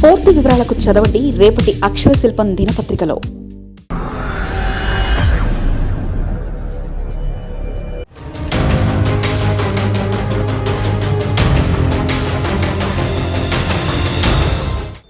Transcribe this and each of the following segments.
పూర్తి వివరాలకు చదవండి రేపటి అక్షర శిల్పం దినపత్రికలో.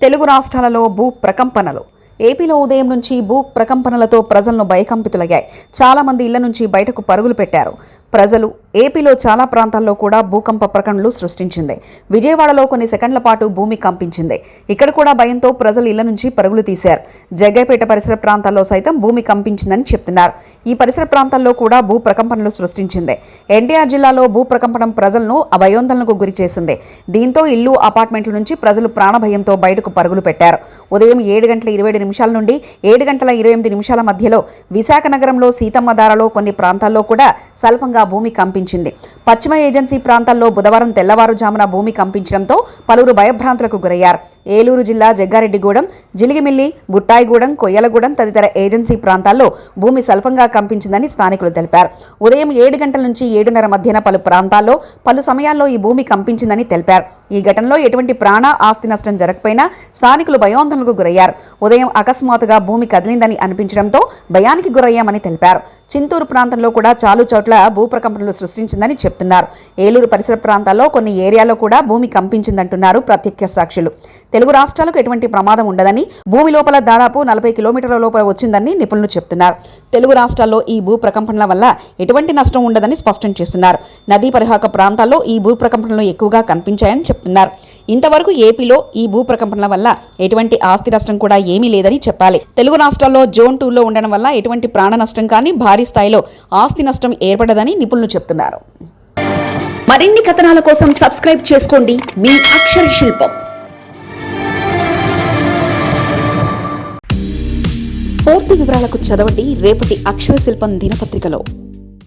తెలుగు రాష్ట్రాలలో భూ ప్రకంపనలు. ఏపీలో ఉదయం నుంచి భూ ప్రకంపనలతో ప్రజలను భయకంపితులయ్యాయి. చాలా మంది ఇళ్ల నుంచి బయటకు పరుగులు పెట్టారు. ప్రజలు ఏపీలో చాలా ప్రాంతాల్లో కూడా భూకంప ప్రకటనలు సృష్టించింది. విజయవాడలో కొన్ని సెకండ్ల పాటు భూమి కంపించింది. ఇక్కడ కూడా భయంతో ప్రజలు ఇళ్ల నుంచి పరుగులు తీశారు. జగ్గైపేట పరిసర ప్రాంతాల్లో సైతం భూమి కంపించిందని చెప్తున్నారు. ఈ పరిసర ప్రాంతాల్లో కూడా భూ ప్రకంపనలు సృష్టించింది. ఎన్టీఆర్ జిల్లాలో భూ ప్రకంపనం ప్రజలను భయోందనలకు గురి చేసింది. దీంతో ఇల్లు అపార్ట్మెంట్ల నుంచి ప్రజలు ప్రాణభయంతో బయటకు పరుగులు పెట్టారు. ఉదయం 7:27 నుండి 7:28 మధ్యలో విశాఖ నగరంలో సీతమ్మధారలో కొన్ని ప్రాంతాల్లో కూడా స్వల్పంగా భూమి కంపించింది. పశ్చిమ ఏజెన్సీ ప్రాంతాల్లో బుధవారం తెల్లవారుజామున భూమి కంపించడంతో పలువురు భయభ్రాంతులకు గురయ్యారు. ఏలూరు జిల్లా జగ్గారెడ్డిగూడెం, జిలిగిమిల్లి, బుట్టాయిగూడెం, కొయ్యలగూడెం తదితర ఏజెన్సీ ప్రాంతాల్లో భూమి స్వల్పంగా కంపించిందని స్థానికులు తెలిపారు. ఉదయం 7 గంటల నుంచి 7:30 మధ్యన పలు ప్రాంతాల్లో పలు సమయాల్లో ఈ భూమి కంపించిందని తెలిపారు. ఈ ఘటనలో ఎటువంటి ప్రాణ ఆస్తి నష్టం జరగకపోయినా స్థానికులు భయోందనలకు గురయ్యారు. ఉదయం అకస్మాత్తుగా భూమి కదిలిందని అనిపించడంతో భయానికి గురయ్యామని తెలిపారు. చింతూరు ప్రాంతంలో కూడా చాలు చోట్ల భూప్రకంపనలు సృష్టించిందని చెప్తున్నారు. ఏలూరు పరిసర ప్రాంతాల్లో కొన్ని ఏరియాలో కూడా భూమి కంపించిందంటున్నారు ప్రత్యక్ష సాక్షులు. తెలుగు రాష్ట్రాలకు ఎటువంటి ప్రమాదం ఉండదని, భూమి లోపల దాదాపు 40 కిలోమీటర్ల లోపల వచ్చిందని నిపుణులు చెప్తున్నారు. తెలుగు రాష్ట్రాల్లో ఈ భూ ప్రకంపనల వల్ల ఎటువంటి నష్టం ఉండదని స్పష్టం చేస్తున్నారు. నదీ పరివాహక ప్రాంతాల్లో ఈ భూ ప్రకంపనలు ఎక్కువగా కనిపించాయని చెప్తున్నారు. ఇంతవరకు ఏపీలో ఈ భూ ప్రకంపనల వల్ల ఎటువంటి ఆస్తి నష్టం కూడా ఏమీ లేదని చెప్పాలి. తెలుగు రాష్ట్రాల్లో జోన్ 2లో ఉండడం వల్ల ఎటువంటి ప్రాణ నష్టం కానీ భారీ స్థాయిలో ఆస్తి నష్టం ఏర్పడదని నిపుణులు చెప్తున్నారు. మరిన్ని కథనాల కోసం సబ్స్క్రైబ్ చేసుకోండి మీ అక్షర శిల్పం. పూర్తి వివరాలకు చదవండి రేపటి అక్షర శిల్పం దినపత్రికలో.